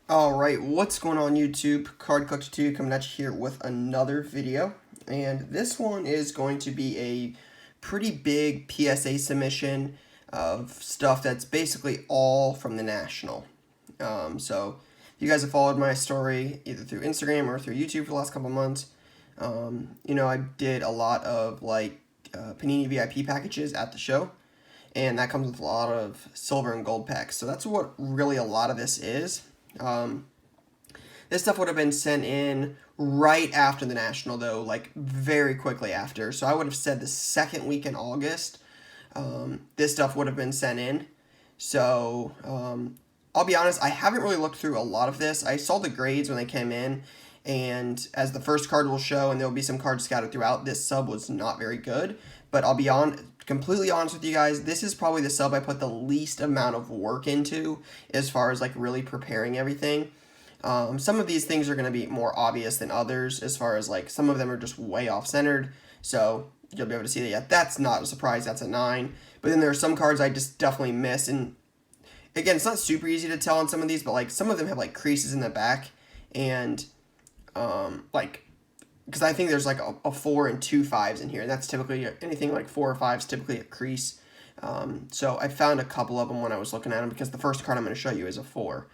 Alright, what's going on YouTube? Card Collector 2 coming at you here with another video. And this one is going to be a pretty big PSA submission of stuff that's basically all from the National. So, if you guys have followed my story either through Instagram or through YouTube for the last couple months, I did a lot of Panini VIP packages at the show. And that comes with a lot of silver and gold packs. So that's what really a lot of this is. This stuff would have been sent in right after the National, though, like very quickly after. So I would have said the second week in August, this stuff would have been sent in. So I'll be honest, I haven't really looked through a lot of this. I saw the grades when they came in, and as the first card will show, and there will be some cards scattered throughout, this sub was not very good. But I'll be completely honest with you guys, this is probably the sub I put the least amount of work into as far as like really preparing everything. Some of these things are going to be more obvious than others as far as like some of them are just way off centered. So you'll be able to see that, yeah, that's not a surprise, that's a 9. But then there are some cards I just definitely miss. And again, it's not super easy to tell on some of these, but like some of them have like creases in the back. And because I think there's like a 4 and 2 5s in here, and that's typically anything like 4 or 5 is typically a crease. So I found a couple of them when I was looking at them because the first card I'm going to show you is a 4.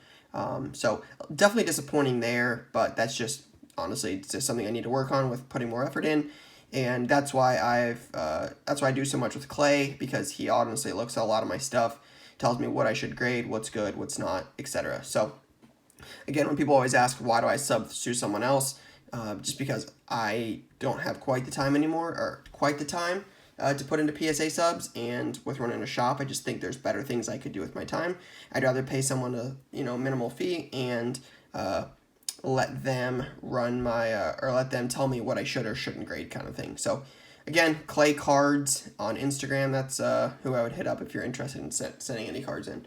So definitely disappointing there, but that's just honestly it's just something I need to work on with putting more effort in, and that's why I do so much with Clay, because he honestly looks at a lot of my stuff, tells me what I should grade, what's good, what's not, etc. So again, when people always ask why do I sub to someone else, just because I don't have quite the time anymore, or quite the time to put into PSA subs, and with running a shop, I just think there's better things I could do with my time. I'd rather pay someone a minimal fee and let them run my or let them tell me what I should or shouldn't grade, kind of thing. So again, Clay Cards on Instagram. That's who I would hit up if you're interested in sending any cards in.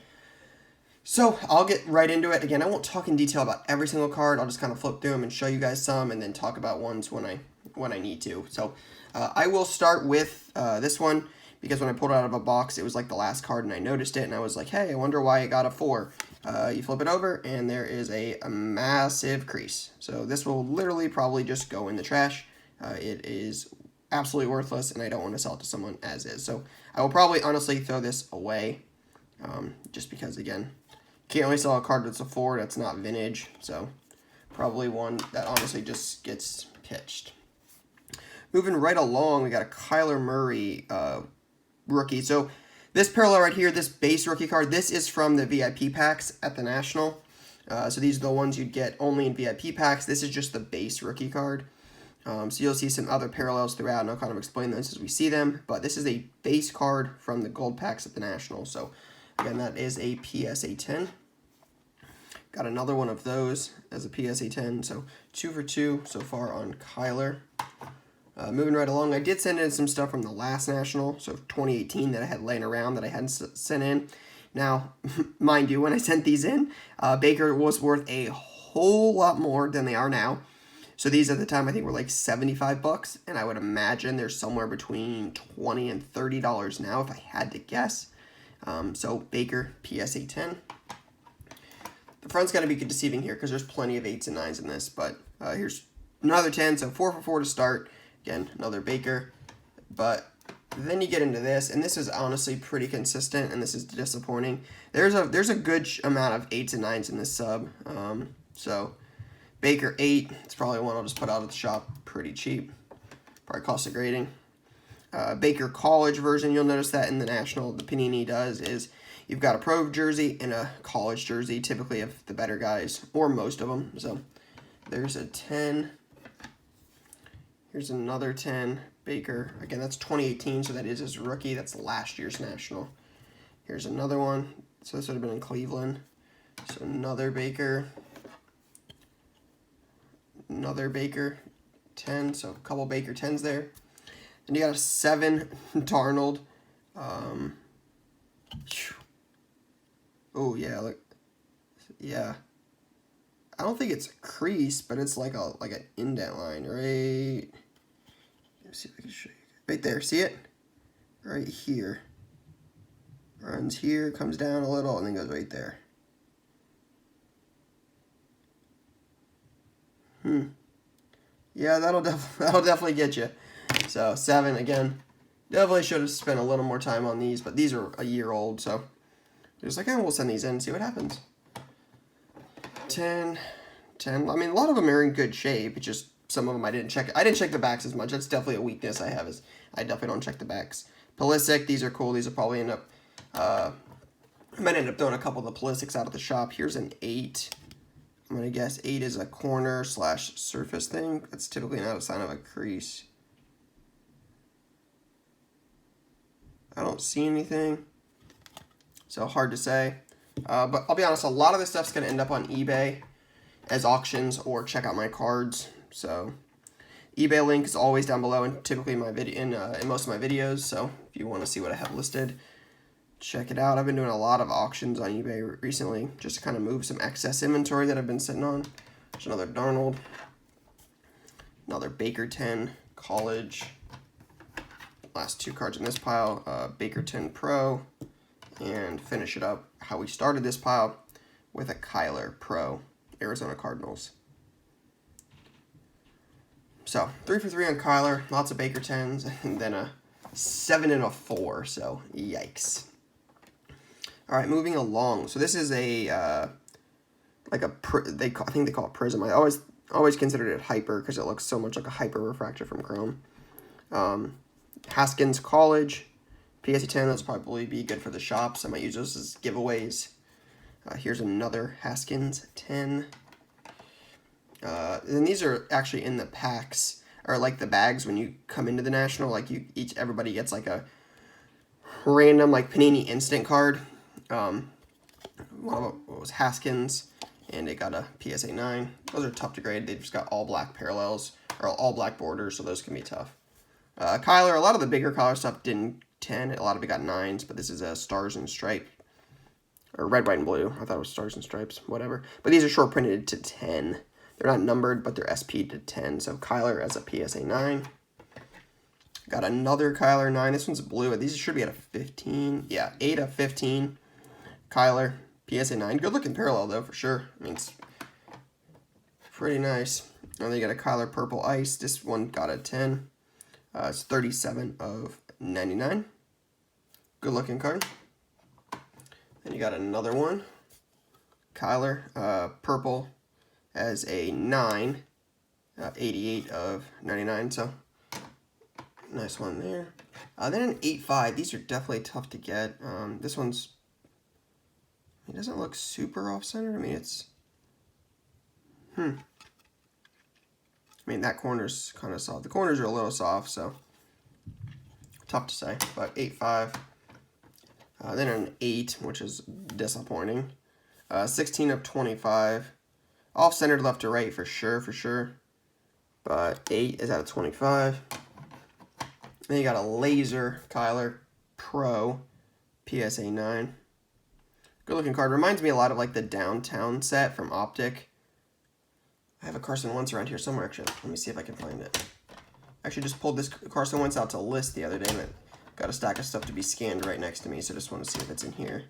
So I'll get right into it. Again, I won't talk in detail about every single card. I'll just kind of flip through them and show you guys some, and then talk about ones when I need to. So I will start with this one, because when I pulled it out of a box, it was like the last card, and I noticed it, and I was like, hey, I wonder why it got a 4. You flip it over, and there is a massive crease. So this will literally probably just go in the trash. It is absolutely worthless, and I don't want to sell it to someone as is. So I will probably honestly throw this away, just because, again, can't really sell a card that's a 4 that's not vintage. So probably one that honestly just gets pitched. Moving right along, we got a Kyler Murray rookie. So this parallel right here, this base rookie card, this is from the VIP packs at the National. So these are the ones you'd get only in VIP packs. This is just the base rookie card. So you'll see some other parallels throughout, and I'll kind of explain those as we see them. But this is a base card from the gold packs at the National. So again, that is a PSA 10. Got another one of those as a PSA 10. So 2 for 2 so far on Kyler. Moving right along, I did send in some stuff from the last National, so 2018, that I had laying around that I hadn't sent in. Now, mind you, when I sent these in, Baker was worth a whole lot more than they are now. So these at the time I think were like $75, and I would imagine they're somewhere between $20 and $30 now if I had to guess. So Baker PSA 10. The front's got to be deceiving here because there's plenty of 8s and 9s in this, but here's another 10, so 4 for 4 to start. Again, another Baker. But then you get into this, and this is honestly pretty consistent, and this is disappointing. There's a good amount of 8s and 9s in this sub. So Baker 8, it's probably one I'll just put out at the shop pretty cheap. Probably cost of grading. Baker college version, you'll notice that in the National, the Panini does, is you've got a pro jersey and a college jersey, typically of the better guys, or most of them. So there's a 10. Here's another 10, Baker. Again, that's 2018, so that is his rookie. That's last year's National. Here's another one. So this would have been in Cleveland. So another Baker. Another Baker 10. So a couple Baker 10s there. And you got a 7 Darnold. Oh, yeah, look. Yeah. I don't think it's a crease, but it's like an indent line, right? Let's see if I can show you. Right there, see it? Right here. Runs here, comes down a little, and then goes right there. Yeah, that'll definitely get you. So 7 again. Definitely should have spent a little more time on these, but these are a year old, so just like, we'll send these in and see what happens. 10. I mean, a lot of them are in good shape. It's just some of them I didn't check. I didn't check the backs as much. That's definitely a weakness I have, is I definitely don't check the backs. Pulisic, these are cool. These will probably end up, I might end up throwing a couple of the Pulisics out of the shop. Here's an 8. I'm going to guess 8 is a corner / surface thing. That's typically not a sign of a crease. I don't see anything, so hard to say. But I'll be honest, a lot of this stuff's going to end up on eBay as auctions or check out my cards. So eBay link is always down below, and typically in my in most of my videos. So if you want to see what I have listed, check it out. I've been doing a lot of auctions on eBay recently just to kind of move some excess inventory that I've been sitting on. There's another Darnold, another Baker 10 College. Last 2 cards in this pile, Baker 10 Pro, and finish it up how we started this pile with a Kyler Pro, Arizona Cardinals. So 3 for 3 on Kyler, lots of Baker 10s, and then a 7 and a 4. So yikes. All right, moving along. So this is a I think they call it Prism. I always considered it Hyper because it looks so much like a Hyper Refractor from Chrome. Haskins College, PSA 10. That's probably be good for the shops. I might use those as giveaways. Here's another Haskins 10. And these are actually in the packs, or like the bags when you come into the National. Like everybody gets like a random like Panini instant card. One of them was Haskins, and it got a PSA 9. Those are tough to grade. They just got all black parallels or all black borders, so those can be tough. Kyler, a lot of the bigger Kyler stuff didn't 10. A lot of it got 9s, but this is a Stars and Stripe. Or red, white, and blue. I thought it was Stars and Stripes, whatever. But these are short printed to 10. They're not numbered, but they're SP to 10. So Kyler as a PSA 9. Got another Kyler 9. This one's blue. These should be at a 15. Yeah, 8 of 15. Kyler, PSA 9. Good looking parallel, though, for sure. I mean, it's pretty nice. And then you got a Kyler Purple Ice. This one got a 10. It's 37 of 99. Good looking card. Then you got another one. Kyler Purple as a 9. 88 of 99. So nice one there. Then an 8.5. These are definitely tough to get. This one's, it doesn't look super off-center. I mean, it's, I mean, that corner's kind of soft. The corners are a little soft, so tough to say. But 8.5. Then an 8, which is disappointing. 16 of 25. Off-centered left to right for sure. But 8 is out of 25. Then you got a laser Kyler Pro PSA 9. Good looking card. Reminds me a lot of like the Downtown set from Optic. I have a Carson Wentz around here somewhere, actually. Let me see if I can find it. I actually just pulled this Carson Wentz out to list the other day, and got a stack of stuff to be scanned right next to me, so I just want to see if it's in here.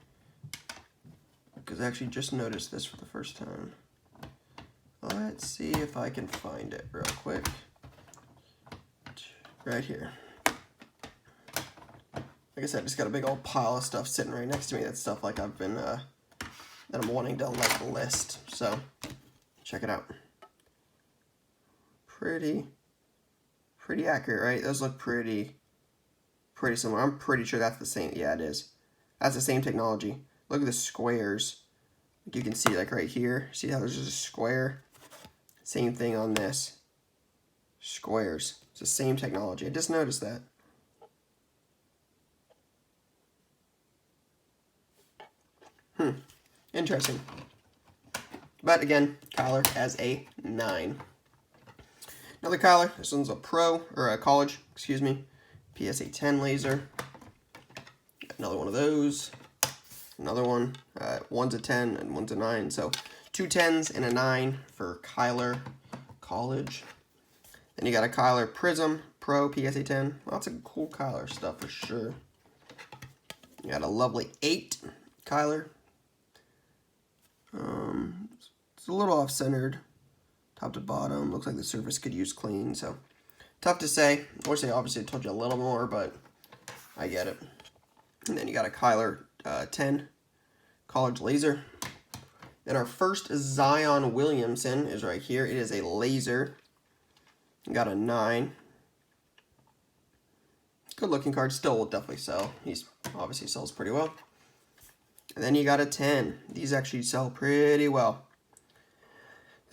Because I actually just noticed this for the first time. Let's see if I can find it real quick. Right here. Like I said, I just got a big old pile of stuff sitting right next to me. That's stuff like I've been, that I'm wanting to like list. So, check it out. Pretty accurate, right? Those look pretty similar. I'm pretty sure that's the same. Yeah, it is. That's the same technology. Look at the squares. You can see like right here. See how there's just a square? Same thing on this. Squares. It's the same technology. I just noticed that. Interesting. But again, Kyler as a 9. Another Kyler. This one's a pro, or a college, excuse me. PSA 10 laser. Another one of those. Another one. One's a 10 and one's a 9. So 2 10s and a 9 for Kyler College. Then you got a Kyler Prism Pro PSA 10. Lots of cool Kyler stuff for sure. You got a lovely 8 Kyler. It's a little off-centered. top to bottom. Looks like the surface could use clean, so tough to say. I wish they obviously told you a little more, but I get it. And then you got a Kyler 10 college laser. Then our first Zion Williamson is right here. It is a laser. Got a 9. Good looking card. Still will definitely sell. He's obviously sells pretty well. And then you got a 10. These actually sell pretty well.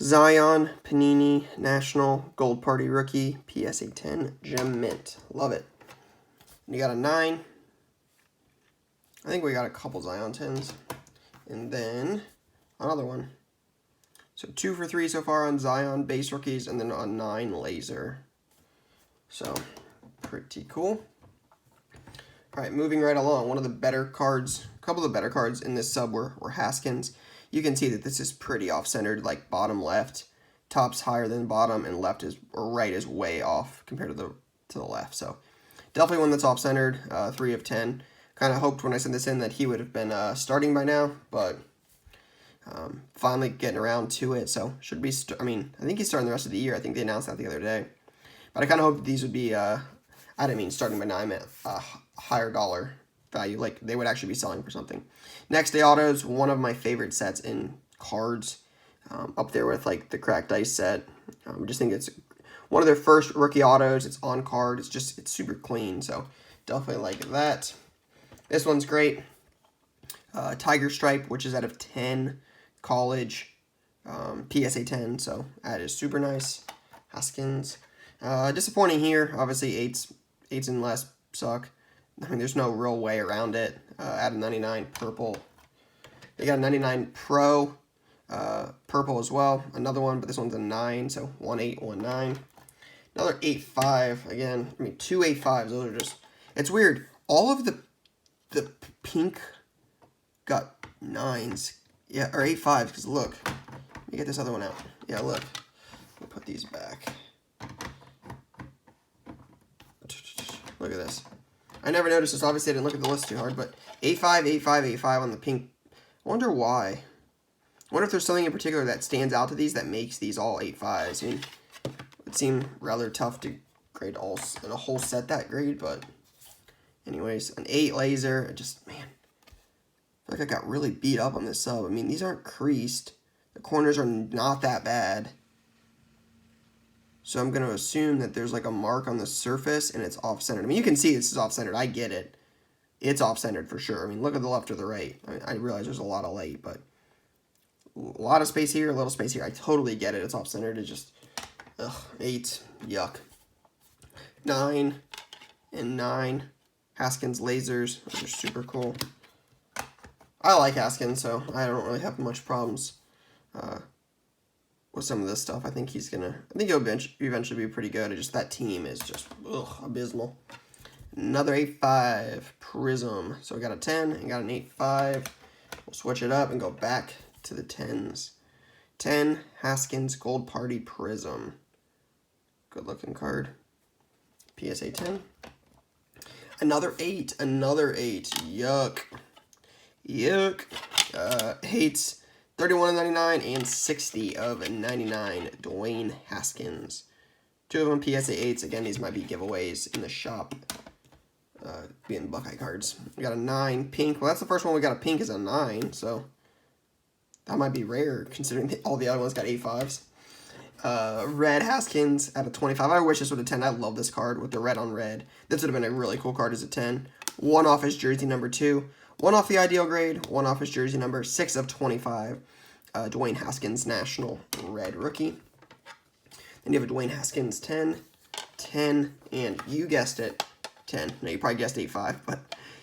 Zion, Panini, National, Gold Party Rookie, PSA 10, Gem Mint. Love it. And you got a 9. I think we got a couple Zion 10s. And then another one. So 2 for 3 so far on Zion base rookies, and then a 9 laser. So pretty cool. All right, moving right along. One of the better cards, a couple of the better cards in this sub were Haskins. You can see that this is pretty off-centered, like bottom left. Top's higher than bottom, and left is, or right is way off compared to the left. So definitely one that's off-centered, 3 of 10. Kind of hoped when I sent this in that he would have been starting by now, but finally getting around to it. So should be, I mean, I think he's starting the rest of the year. I think they announced that the other day. But I kind of hoped these would be, I didn't mean starting by now, I meant higher dollar value, like they would actually be selling for something. Next Day Autos, one of my favorite sets in cards, up there with like the cracked ice set. I just think it's one of their first rookie autos. It's on card. It's super clean, so definitely like that. This one's great. Tiger Stripe, which is out of 10 college, PSA 10, so that is super nice. Haskins. Disappointing here. Obviously, 8s and less suck. I mean, there's no real way around it. Out of 99, purple. They got a 99 Pro, purple as well. Another one, but this one's a 9, so 1-8, 1-9. Another 8-5. Again, I mean, 2 8-5s. Those are just, it's weird. All of the pink got 9s. Yeah, or 8-5s, because look. Let me get this other one out. Yeah, look. Let me put these back. Look at this. I never noticed this. Obviously, I didn't look at the list too hard, but 8-5, 8-5, 8-5 on the pink. I wonder why. I wonder if there's something in particular that stands out to these that makes these all 8-5s. I mean, it would seem rather tough to grade all in a whole set that grade, but anyways, an 8 laser. I just, man, I feel like I got really beat up on this sub. I mean, these aren't creased. The corners are not that bad. So I'm going to assume that there's like a mark on the surface and it's off-centered. I mean, you can see this is off-centered. I get it. It's off-centered for sure. I mean, look at the left or the right. I mean, I realize there's a lot of light, but a lot of space here, a little space here. I totally get it. It's off-centered. It's just, ugh, 8, yuck. 9 and 9. Haskins lasers. Those are super cool. I like Haskins, so I don't really have much problems with some of this stuff. I think he's gonna. I think he'll eventually be pretty good. It's just that team is just abysmal. Another 8-5 Prism. So we got a 10 and got an 8-5. We'll switch it up and go back to the 10s. 10 Haskins Gold Party Prism. Good looking card. PSA 10. Another 8. Another 8. Yuck. Yuck. 8s. 31 of 99 and 60 of 99. Dwayne Haskins. 2 of them PSA 8s. Again, these might be giveaways in the shop. Being Buckeye cards. We got a 9 pink. Well, that's the first one we got a pink is a 9, so that might be rare considering all the other ones got 8-5s. Red Haskins at a 25. I wish this would have 10. I love this card with the red on red. This would have been a really cool card as a 10. 1 off his jersey number 2. 1 off the ideal grade. 1 off his jersey number 6 of 25. Dwayne Haskins National Red Rookie. Then you have a Dwayne Haskins 10, 10, and you guessed it, 10. No, you probably guessed 8-5, but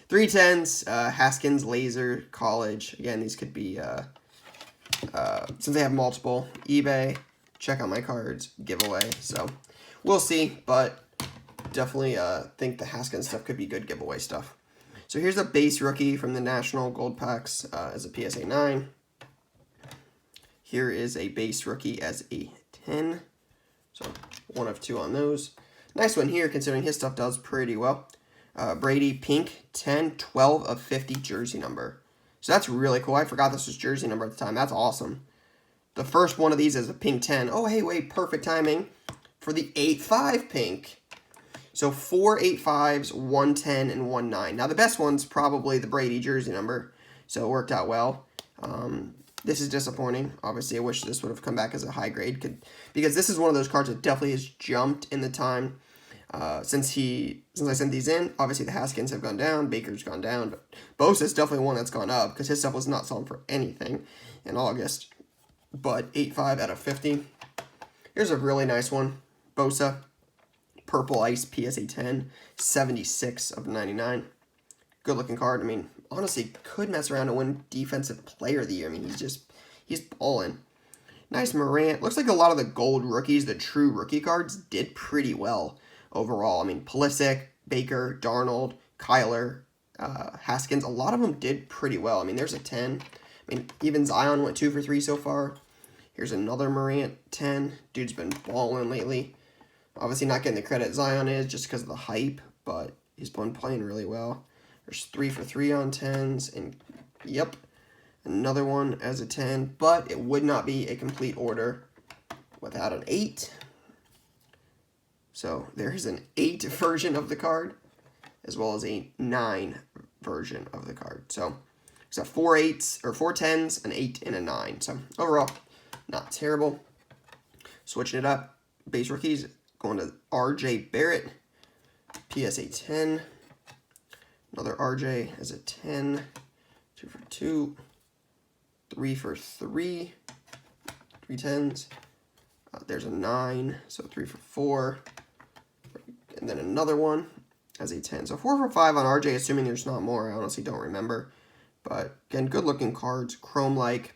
3 10s. Haskins Laser College. Again, these could be, since they have multiple, eBay, check out my cards, giveaway. So we'll see, but definitely think the Haskins stuff could be good giveaway stuff. So here's a base rookie from the National Gold Packs as a PSA 9. Here is a base rookie as a 10. So 1 of 2 on those. Nice one here considering his stuff does pretty well. Brady Pink 10, 12 of 50 jersey number. So that's really cool. I forgot this was jersey number at the time. That's awesome. The first one of these is a pink 10. Oh, hey, wait, perfect timing for the 8-5 pink. So 4 8-5s, 1 10, and 1 9. Now, the best one's probably the Brady jersey number, so it worked out well. This is disappointing. Obviously, I wish this would have come back as a high grade, because this is one of those cards that definitely has jumped in the time since I sent these in. Obviously, the Haskins have gone down, Baker's gone down, but Bosa's definitely one that's gone up because his stuff was not selling for anything in August. But 8-5 out of 50. Here's a really nice one. Bosa, Purple Ice PSA 10, 76 of 99. Good looking card. I mean, honestly, could mess around and win Defensive Player of the Year. I mean, he's balling. Nice Morant. Looks like a lot of the gold rookies, the true rookie cards, did pretty well overall. I mean, Pulisic, Baker, Darnold, Kyler, Haskins, a lot of them did pretty well. I mean, there's a 10. I mean, even Zion went 2 for 3 so far. Here's another Morant 10. Dude's been balling lately. Obviously not getting the credit Zion is just because of the hype, but he's been playing really well. There's 3 for 3 on 10s, and yep, another one as a 10, but it would not be a complete order without an 8. So there's an 8 version of the card, as well as a 9 version of the card. So it's a 4 8s, or 4 10s, an 8, and a 9. So overall, not terrible. Switching it up, base rookies, going to RJ Barrett, PSA 10. Another RJ as a 10, 2 for 2, 3 for 3, 3 10s. There's a 9, so 3 for 4. And then another one as a 10. So 4 for 5 on RJ, assuming there's not more. I honestly don't remember. But again, good looking cards, chrome-like.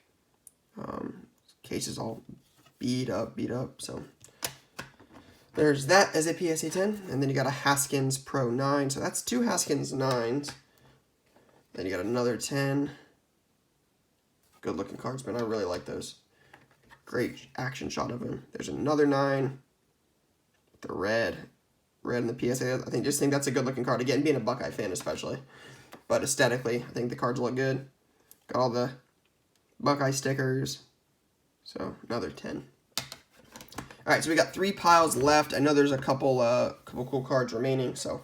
Case is all beat up. So there's that as a PSA 10. And then you got a Haskins Pro 9. So that's 2 Haskins 9s. Then you got another 10. Good looking cards, man. I really like those. Great action shot of him. There's another 9. The red in the PSA. I just think that's a good looking card. Again, being a Buckeye fan especially. But aesthetically, I think the cards look good. Got all the Buckeye stickers. So another 10. All right, so we got 3 piles left. I know there's a couple cool cards remaining, so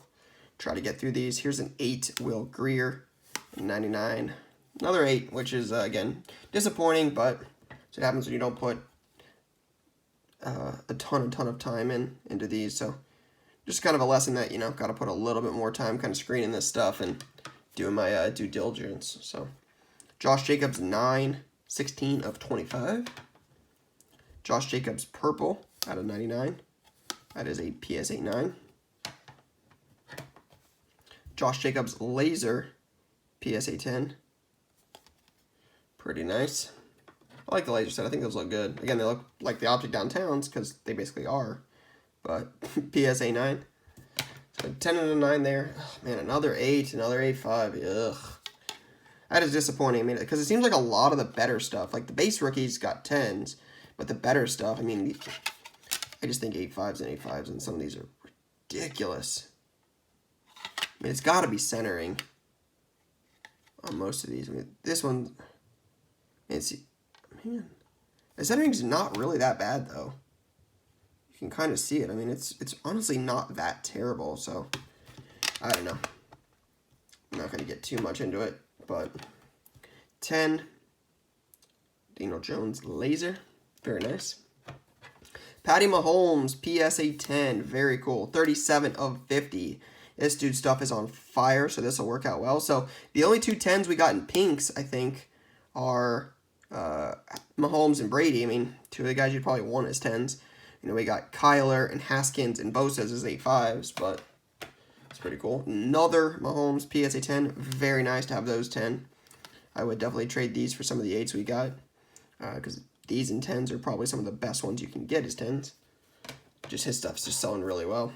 try to get through these. Here's an 8 Will Greer, 99. Another 8, which is again disappointing, but it happens when you don't put a ton of time into these. So just kind of a lesson that, you know, got to put a little bit more time kind of screening this stuff and doing my due diligence. So Josh Jacobs 9, 16 of 25. Josh Jacobs Purple out of 99. That is a PSA 9. Josh Jacobs Laser PSA 10. Pretty nice. I like the laser set. I think those look good. Again, they look like the Optic Downtowns because they basically are. But PSA 9. So 10 and a 9 there. Oh, man, another 8, another 8-5. Ugh. That is disappointing. I mean, because it seems like a lot of the better stuff, like the base rookies got 10s, but the better stuff, I mean, I just think 8-5s and 8-5s, and some of these are ridiculous. I mean, it's got to be centering on most of these. I mean, this one, man, the centering's not really that bad, though. You can kind of see it. I mean, it's honestly not that terrible, so I don't know. I'm not going to get too much into it, but 10, Daniel Jones Laser, very nice. Patty Mahomes, PSA 10, very cool, 37 of 50. This dude's stuff is on fire, so this will work out well. So the only 2 10s we got in pinks, I think, are Mahomes and Brady. I mean, 2 of the guys you'd probably want as 10s. You know, we got Kyler and Haskins and Bosa's as 8-5s, but it's pretty cool. Another Mahomes PSA 10, very nice to have those 10. I would definitely trade these for some of the 8s we got, because these and 10s are probably some of the best ones you can get as 10s. Just his stuff's just selling really well.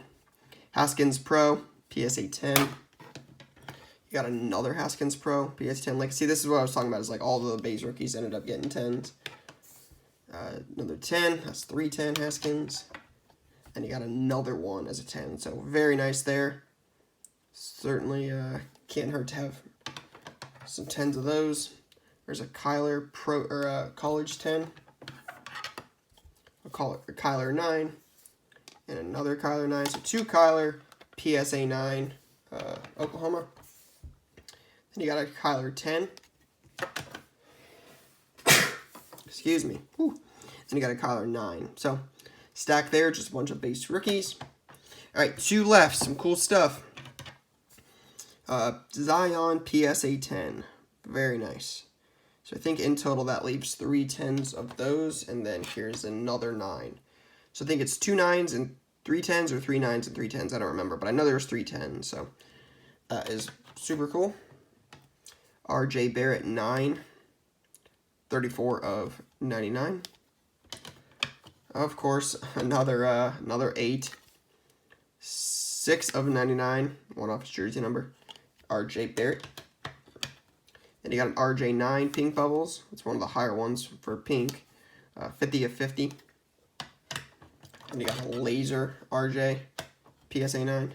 Haskins Pro, PSA 10. You got another Haskins Pro, PSA 10. Like, see, this is what I was talking about, is like all the base rookies ended up getting 10s. Another 10, that's 310 Haskins. And you got another one as a 10, so very nice there. Certainly can't hurt to have some 10s of those. There's a Kyler Pro or College 10. Kyler 9, and another Kyler 9. So 2 Kyler, PSA 9, Oklahoma. Then you got a Kyler 10. Excuse me. Whew. Then you got a Kyler 9. So stack there, just a bunch of base rookies. All right, 2 left. Some cool stuff. Zion PSA 10. Very nice. So I think in total that leaves 3 10s of those, and then here's another 9. So I think it's 2 9s and 3 10s, or 3 9s and 3 10s. I don't remember, but I know there's 3 10s. So that is super cool. RJ Barrett 9. 34 of 99. Of course, another 8. 6 of 99. One off his jersey number. RJ Barrett. Then you got an RJ9 pink bubbles. It's one of the higher ones for pink. 50 of 50. And you got a laser RJ PSA 9.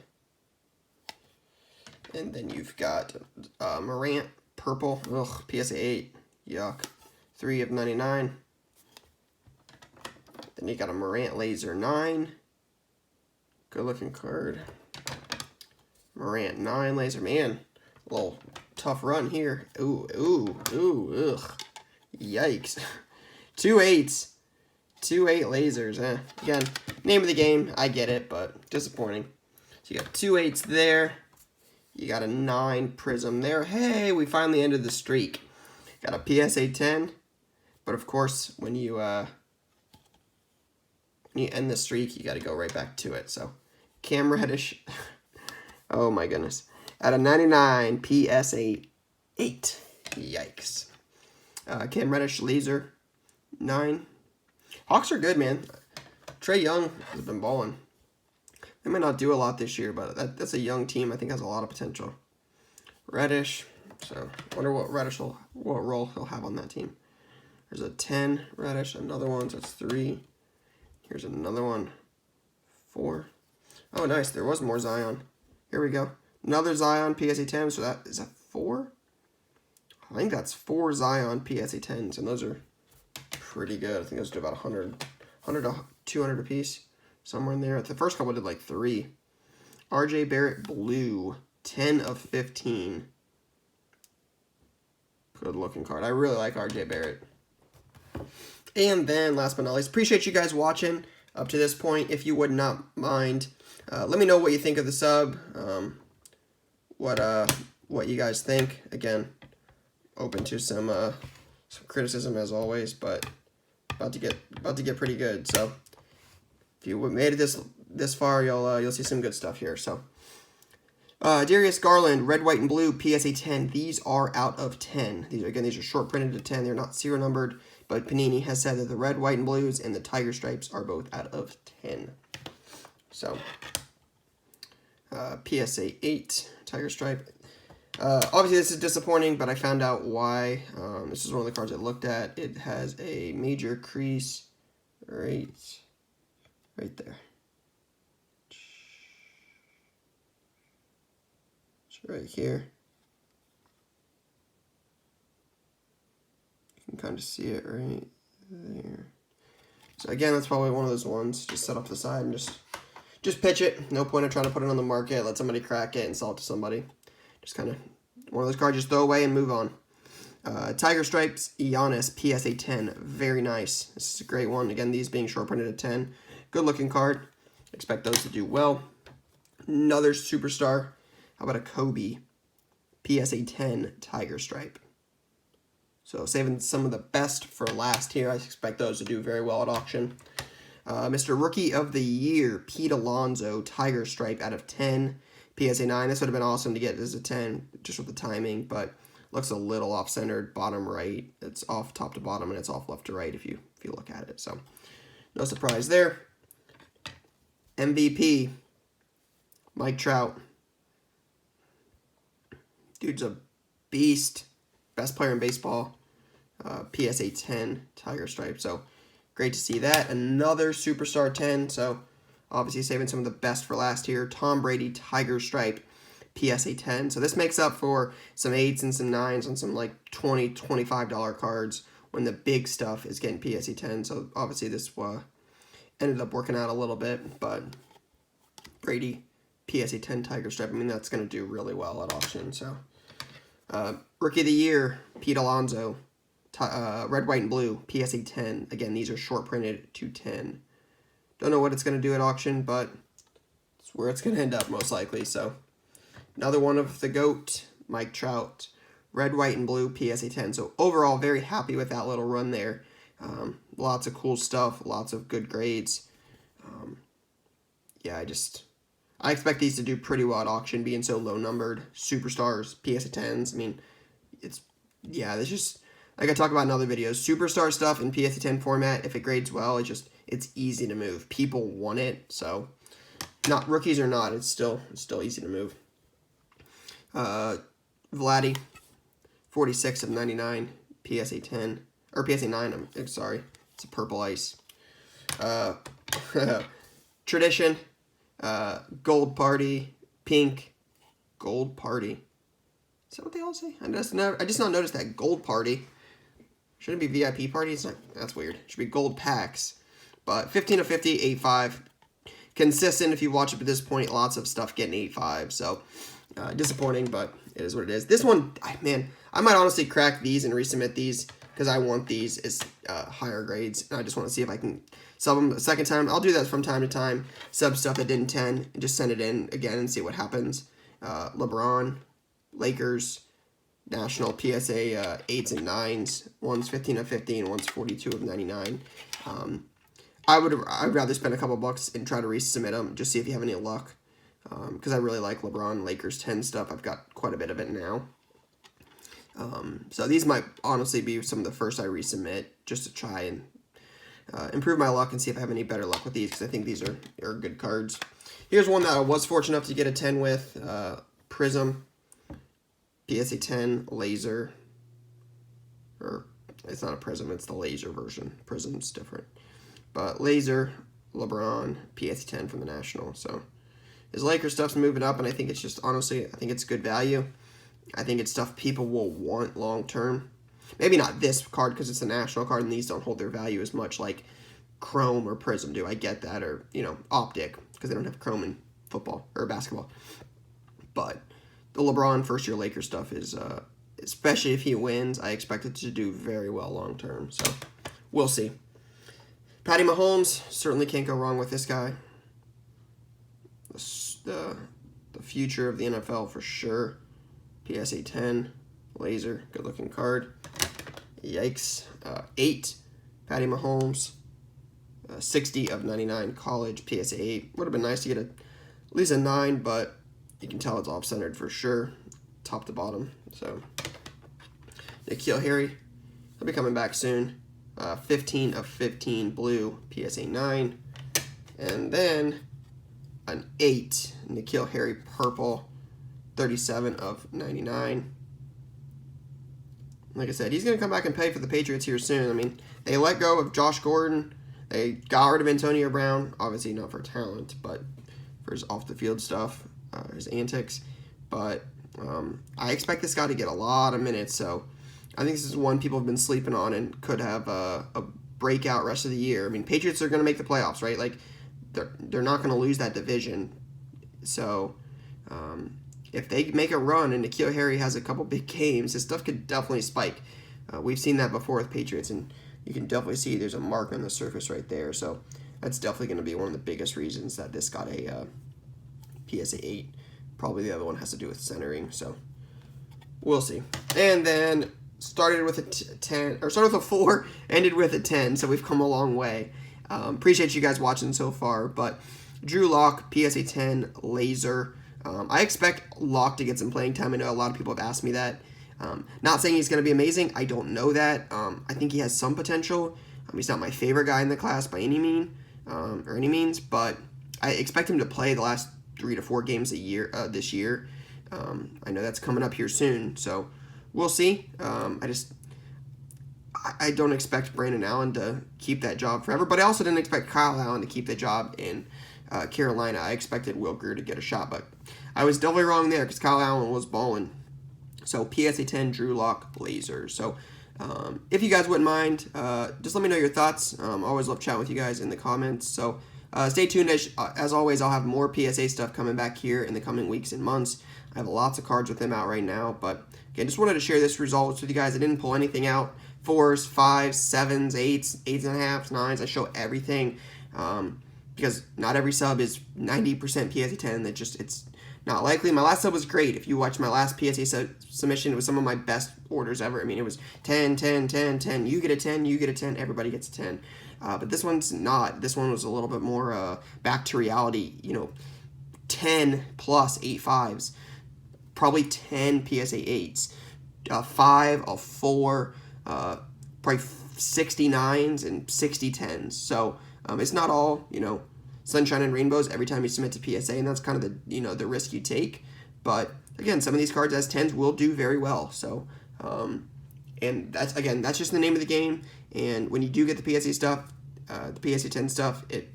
And then you've got Morant purple. Ugh, PSA 8. Yuck. 3 of 99. Then you got a Morant laser 9. Good looking card. Morant 9 laser. Man, a little tough run here. Ooh, ugh. Yikes. 2 8s. 2 8 lasers. Again, name of the game. I get it, but disappointing. So you got 2 8s there. You got a 9 prism there. Hey, we finally ended the streak. Got a PSA 10. But of course, when you end the streak, you got to go right back to it. So, Cam Reddish. Oh my goodness. At a 99, PSA 8. Yikes. Cam Reddish laser 9. Hawks are good, man. Trae Young has been balling. They might not do a lot this year, but that's a young team. I think has a lot of potential. Reddish. So, wonder what role he'll have on that team. There's a 10 Reddish, another one, so that's 3. Here's another one, 4. Oh, nice, there was more Zion. Here we go. Another Zion PSA 10, so is that 4? I think that's 4 Zion PSA 10s, and those are pretty good. I think those do about 100 to 200 a piece, somewhere in there. The first couple did like 3. RJ Barrett blue, 10 of 15. Good looking card. I really like RJ Barrett. And then, last but not least, appreciate you guys watching up to this point. If you would not mind, let me know what you think of the sub. What you guys think. Again, open to some criticism as always, but about to get pretty good. So if you made it this far, you'll see some good stuff here. So Darius Garland, red, white, and blue, PSA 10. These are out of 10. These are short printed to 10. They're not serial numbered. But Panini has said that the red, white, and blues and the tiger stripes are both out of 10. So, PSA 8, tiger stripe. Obviously, this is disappointing, but I found out why. This is one of the cards I looked at. It has a major crease right there. It's right here. You can kind of see it right there. So again, that's probably one of those ones. Just set off to the side and just pitch it. No point in trying to put it on the market. Let somebody crack it and sell it to somebody. Just kind of one of those cards, just throw away and move on. Tiger Stripes, Giannis, PSA 10. Very nice. This is a great one. Again, these being short printed at 10. Good looking card. Expect those to do well. Another superstar. How about a Kobe? PSA 10 Tiger Stripe. So saving some of the best for last here. I expect those to do very well at auction. Mr. Rookie of the Year, Pete Alonso, Tiger Stripe out of 10. PSA 9. This would have been awesome to get as a 10 just with the timing, but looks a little off-centered, bottom right. It's off top to bottom, and it's off left to right if you look at it. So no surprise there. MVP, Mike Trout. Dude's a beast. Best player in baseball. PSA 10 Tiger Stripe. So great to see that. Another superstar 10. So obviously saving some of the best for last here. Tom Brady Tiger Stripe PSA 10. So this makes up for some 8s and some 9s on some like $20, $25 cards when the big stuff is getting PSA 10. So obviously this ended up working out a little bit, but Brady, PSA 10 Tiger Stripe, I mean, that's going to do really well at auction. So, Rookie of the Year, Pete Alonso, Red, White, and Blue, PSA 10. Again, these are short printed to 10. Don't know what it's going to do at auction, but it's where it's going to end up most likely. So, another one of the GOAT, Mike Trout, Red, White, and Blue, PSA 10. So, overall, very happy with that little run there. Lots of cool stuff, lots of good grades. Yeah, I expect these to do pretty well at auction, being so low numbered. Superstars, PSA 10s. I mean, there's just, like I talk about in other videos, superstar stuff in PSA 10 format, if it grades well, it's easy to move. People want it, so not rookies or not, it's still easy to move. Vladdy, 46 of 99, PSA 10, or PSA 9, I'm sorry. It's a purple ice. Tradition, Gold Party, Pink, Gold Party. Is that what they all say? I just not noticed that Gold Party. Shouldn't it be VIP Party? It's not. That's weird. It should be Gold Packs. But 15 of 50, 8.5. Consistent if you watch it at this point. Lots of stuff getting 8.5. So disappointing, but it is what it is. This one, man, I might honestly crack these and resubmit these because I want these as higher grades. And I just want to see if I can sub them a second time. I'll do that from time to time. Sub stuff that didn't 10 and just send it in again and see what happens. LeBron, Lakers, National, PSA 8s and 9s. One's 15 of 50 and one's 42 of 99. I'd rather spend a couple bucks and try to resubmit them, just see if you have any luck. Because I really like LeBron, Lakers 10 stuff. I've got quite a bit of it now. So these might honestly be some of the first I resubmit, just to try and improve my luck and see if I have any better luck with these, because I think these are good cards. Here's one that I was fortunate enough to get a 10 with. Prism, PSA 10, Laser. Or, it's not a Prism, it's the Laser version. Prism's different. But Laser, LeBron, PSA 10 from the National. So, his Lakers stuff's moving up, and I think it's just, honestly, I think it's good value. I think it's stuff people will want long-term. Maybe not this card because it's a national card and these don't hold their value as much like Chrome or Prism do. I get that. Or, Optic because they don't have Chrome in football or basketball. But the LeBron first-year Lakers stuff is, especially if he wins, I expect it to do very well long-term. So, we'll see. Patty Mahomes, certainly can't go wrong with this guy. The future of the NFL for sure. PSA 10, Laser, good-looking card. Yikes. 8, Patty Mahomes. 60 of 99, college, PSA 8. Would have been nice to get at least a 9, but you can tell it's off-centered for sure, top to bottom. So, N'Keal Harry, he'll be coming back soon. 15 of 15, blue, PSA 9. And then an 8, N'Keal Harry, purple, 37 of 99. Like I said, he's going to come back and pay for the Patriots here soon. I mean, they let go of Josh Gordon. They got rid of Antonio Brown. Obviously not for talent, but for his off-the-field stuff, his antics. But I expect this guy to get a lot of minutes, so I think this is one people have been sleeping on and could have a breakout rest of the year. I mean, Patriots are going to make the playoffs, right? Like, they're not going to lose that division. So, if they make a run and N'Keal Harry has a couple big games, his stuff could definitely spike. We've seen that before with Patriots, and you can definitely see there's a mark on the surface right there. So, that's definitely going to be one of the biggest reasons that this got a PSA 8. Probably the other one has to do with centering. So, we'll see. And then started with a 4, ended with a 10, so we've come a long way. Appreciate you guys watching so far, but Drew Lock, PSA 10, Laser. I expect Lock to get some playing time. I know a lot of people have asked me that. Not saying he's going to be amazing. I don't know that. I think he has some potential. He's not my favorite guy in the class by any means, but I expect him to play the last 3 to 4 games this year. I know that's coming up here soon, so we'll see. I don't expect Brandon Allen to keep that job forever, but I also didn't expect Kyle Allen to keep the job in Carolina. I expected Will Grier to get a shot, but I was definitely wrong there because Kyle Allen was balling. So PSA 10, Drew Lock, Laser. So If you guys wouldn't mind, just let me know your thoughts. I always love chatting with you guys in the comments. So stay tuned. As always, I'll have more PSA stuff coming back here in the coming weeks and months. I have lots of cards with them out right now. But again, just wanted to share this results with you guys. I didn't pull anything out. 4s, 5s, 7s, 8s, 8.5s, 9s. I show everything because not every sub is 90% PSA 10. It's not likely. My last sub was great. If you watch my last PSA submission, it was some of my best orders ever. I mean, it was 10, 10, 10, 10. You get a 10, you get a 10, everybody gets a 10. But this one's not. This one was a little bit more back to reality. 10 plus 8 5s. Probably 10 PSA 8s. A 5, a 4, probably 69s and 60 10s. So it's not all, sunshine and rainbows every time you submit to PSA, and that's kind of the risk you take. But again, some of these cards as 10s will do very well. So and that's just the name of the game. And when you do get the PSA stuff, the PSA 10 stuff, it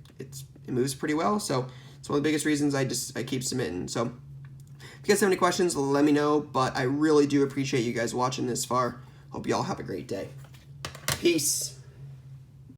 moves pretty well. So it's one of the biggest reasons I keep submitting. So if you guys have any questions, let me know. But I really do appreciate you guys watching this far. Hope you all have a great day. Peace.